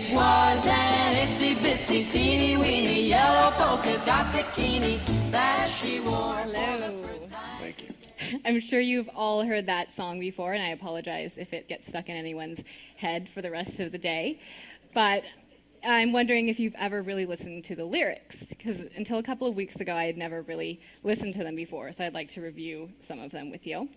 It was an itsy bitsy teeny weeny yellow polka dot bikini that she wore for the first time. Thank you. I'm sure you've all heard that song before, and I apologize if it gets stuck in anyone's head for the rest of the day. But I'm wondering if you've ever really listened to the lyrics, because until a couple of weeks ago, I had never really listened to them before, so I'd like to review some of them with you.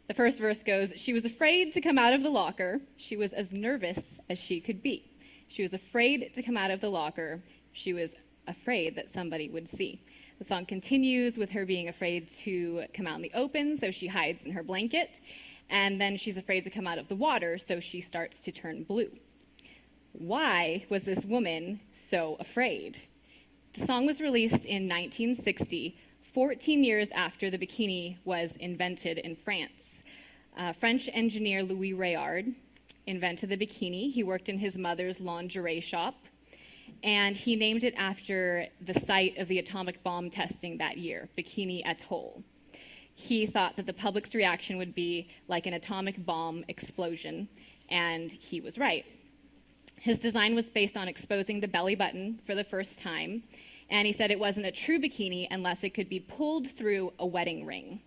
The first verse goes, "She was afraid to come out of the locker. She was as nervous as she could be. She was afraid to come out of the locker. She was afraid that somebody would see." The song continues with her being afraid to come out in the open, so she hides in her blanket. And then she's afraid to come out of the water, so she starts to turn blue. Why was this woman so afraid? The song was released in 1960, 14 years after the bikini was invented in France. French engineer Louis Réard invented the bikini. He worked in his mother's lingerie shop, and he named it after the site of the atomic bomb testing that year, Bikini Atoll. He thought that the public's reaction would be like an atomic bomb explosion, and he was right. His design was based on exposing the belly button for the first time, and he said it wasn't a true bikini unless it could be pulled through a wedding ring.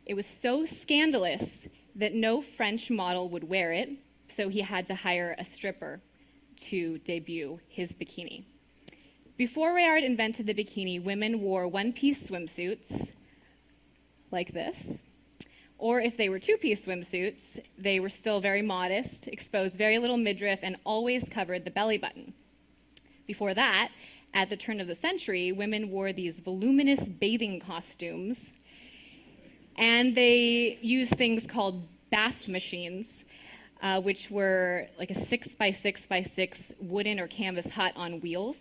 It was so scandalous that no French model would wear it, so he had to hire a stripper to debut his bikini. Before Réard invented the bikini, women wore one-piece swimsuits like this, or if they were two-piece swimsuits, they were still very modest, exposed very little midriff, and always covered the belly button. Before that, at the turn of the century, women wore these voluminous bathing costumes, and they used things called bath machines, which were like a 6x6x6 wooden or canvas hut on wheels.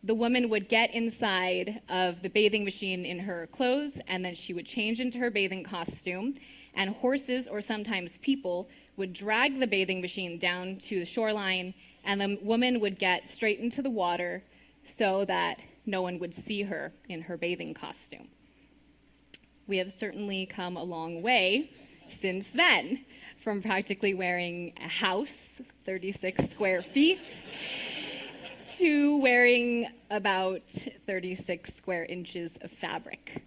The woman would get inside of the bathing machine in her clothes, and then she would change into her bathing costume, and horses or sometimes people would drag the bathing machine down to the shoreline, and the woman would get straight into the water so that no one would see her in her bathing costume. We have certainly come a long way since then, from practically wearing a house, 36 square feet, to wearing about 36 square inches of fabric.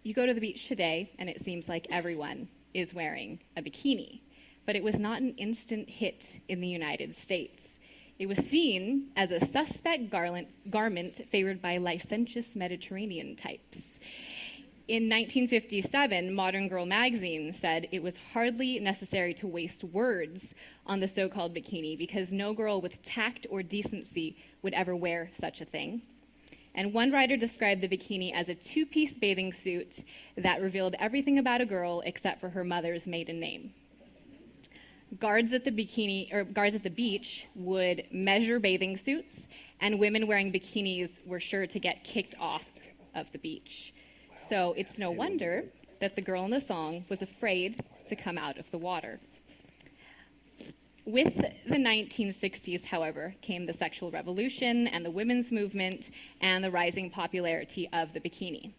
You go to the beach today, and it seems like everyone is wearing a bikini. But it was not an instant hit in the United States. It was seen as a suspect garment favored by licentious Mediterranean types. In 1957, Modern Girl magazine said it was hardly necessary to waste words on the so-called bikini because no girl with tact or decency would ever wear such a thing. And one writer described the bikini as a two-piece bathing suit that revealed everything about a girl except for her mother's maiden name. Guards at the beach would measure bathing suits, and women wearing bikinis were sure to get kicked off of the beach. So it's no wonder that the girl in the song was afraid to come out of the water. With the 1960s, however, came the sexual revolution and the women's movement and the rising popularity of the bikini.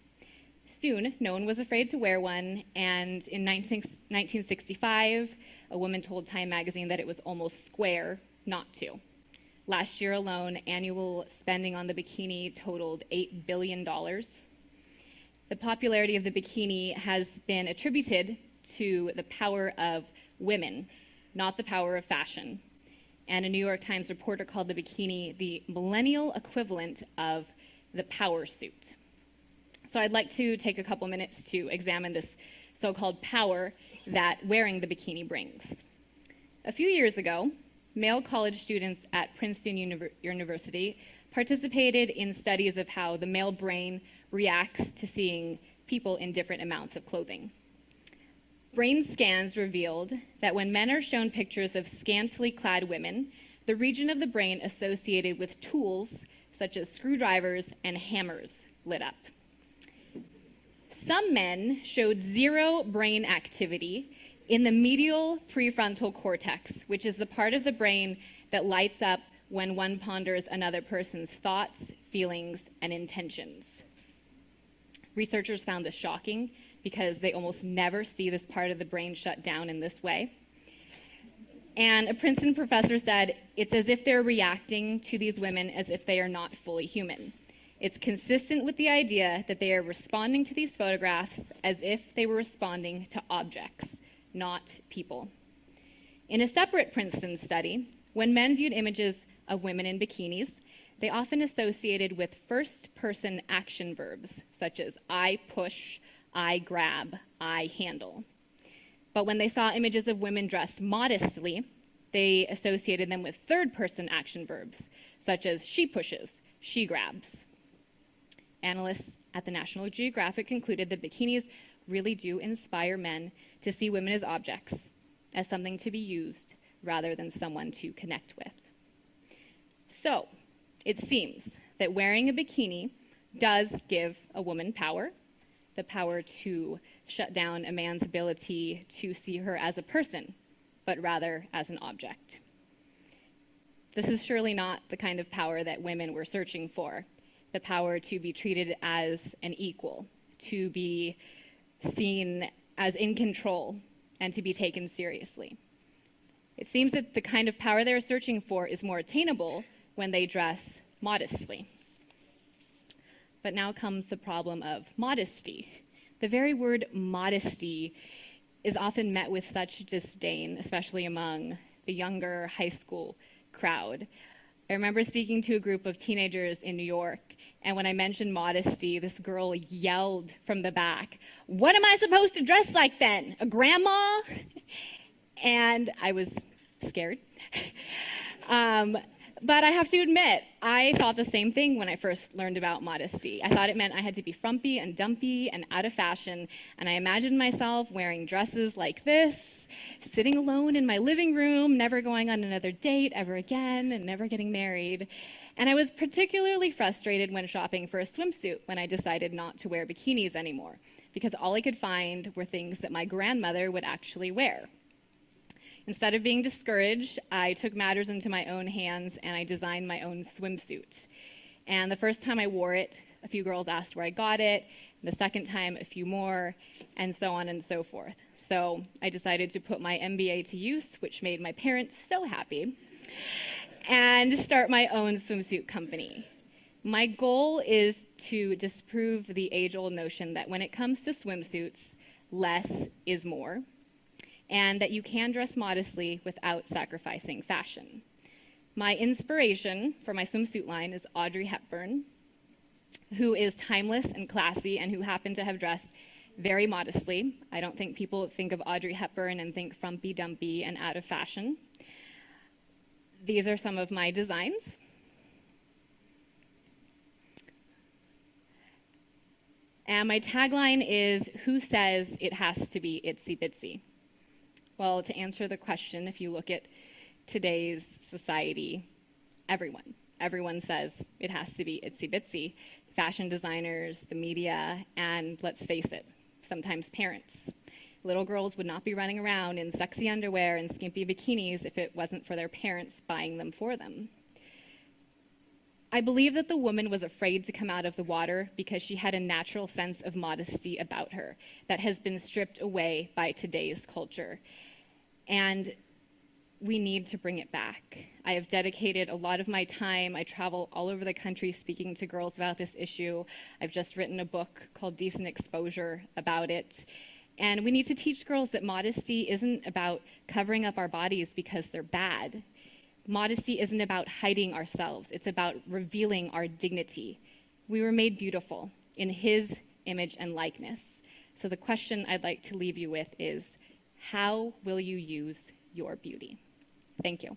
Soon, no one was afraid to wear one, and in 1965, a woman told Time magazine that it was almost square not to. Last year alone, annual spending on the bikini totaled $8 billion. The popularity of the bikini has been attributed to the power of women, not the power of fashion. And a New York Times reporter called the bikini the millennial equivalent of the power suit. So I'd like to take a couple minutes to examine this so-called power that wearing the bikini brings. A few years ago, male college students at Princeton University participated in studies of how the male brain reacts to seeing people in different amounts of clothing. Brain scans revealed that when men are shown pictures of scantily clad women, the region of the brain associated with tools such as screwdrivers and hammers lit up. Some men showed zero brain activity in the medial prefrontal cortex, which is the part of the brain that lights up when one ponders another person's thoughts, feelings, and intentions. Researchers found this shocking because they almost never see this part of the brain shut down in this way. And a Princeton professor said, it's as if they're reacting to these women as if they are not fully human. It's consistent with the idea that they are responding to these photographs as if they were responding to objects, not people. In a separate Princeton study, when men viewed images of women in bikinis, they often associated with first-person action verbs, such as I push, I grab, I handle. But when they saw images of women dressed modestly, they associated them with third-person action verbs, such as she pushes, she grabs. Analysts at the National Geographic concluded that bikinis really do inspire men to see women as objects, as something to be used, rather than someone to connect with. So, it seems that wearing a bikini does give a woman power, the power to shut down a man's ability to see her as a person, but rather as an object. This is surely not the kind of power that women were searching for, the power to be treated as an equal, to be seen as in control, and to be taken seriously. It seems that the kind of power they're searching for is more attainable when they dress modestly. But now comes the problem of modesty. The very word modesty is often met with such disdain, especially among the younger high school crowd. I remember speaking to a group of teenagers in New York, and when I mentioned modesty, this girl yelled from the back, "What am I supposed to dress like then? A grandma?" And I was scared. But I have to admit, I thought the same thing when I first learned about modesty. I thought it meant I had to be frumpy and dumpy and out of fashion, and I imagined myself wearing dresses like this, sitting alone in my living room, never going on another date ever again, and never getting married. And I was particularly frustrated when shopping for a swimsuit when I decided not to wear bikinis anymore, because all I could find were things that my grandmother would actually wear. Instead of being discouraged, I took matters into my own hands and I designed my own swimsuit. And the first time I wore it, a few girls asked where I got it. The second time, a few more, and so on and so forth. So I decided to put my MBA to use, which made my parents so happy, and start my own swimsuit company. My goal is to disprove the age-old notion that when it comes to swimsuits, less is more, and that you can dress modestly without sacrificing fashion. My inspiration for my swimsuit line is Audrey Hepburn, who is timeless and classy and who happened to have dressed very modestly. I don't think people think of Audrey Hepburn and think frumpy dumpy and out of fashion. These are some of my designs. And my tagline is, "Who says it has to be itsy bitsy?" Well, to answer the question, if you look at today's society, everyone says it has to be itsy bitsy. Fashion designers, the media, and let's face it, sometimes parents. Little girls would not be running around in sexy underwear and skimpy bikinis if it wasn't for their parents buying them for them. I believe that the woman was afraid to come out of the water because she had a natural sense of modesty about her that has been stripped away by today's culture. And we need to bring it back. I have dedicated a lot of my time. I travel all over the country speaking to girls about this issue. I've just written a book called Decent Exposure about it. And we need to teach girls that modesty isn't about covering up our bodies because they're bad. Modesty isn't about hiding ourselves. It's about revealing our dignity. We were made beautiful in His image and likeness. So the question I'd like to leave you with is, how will you use your beauty? Thank you.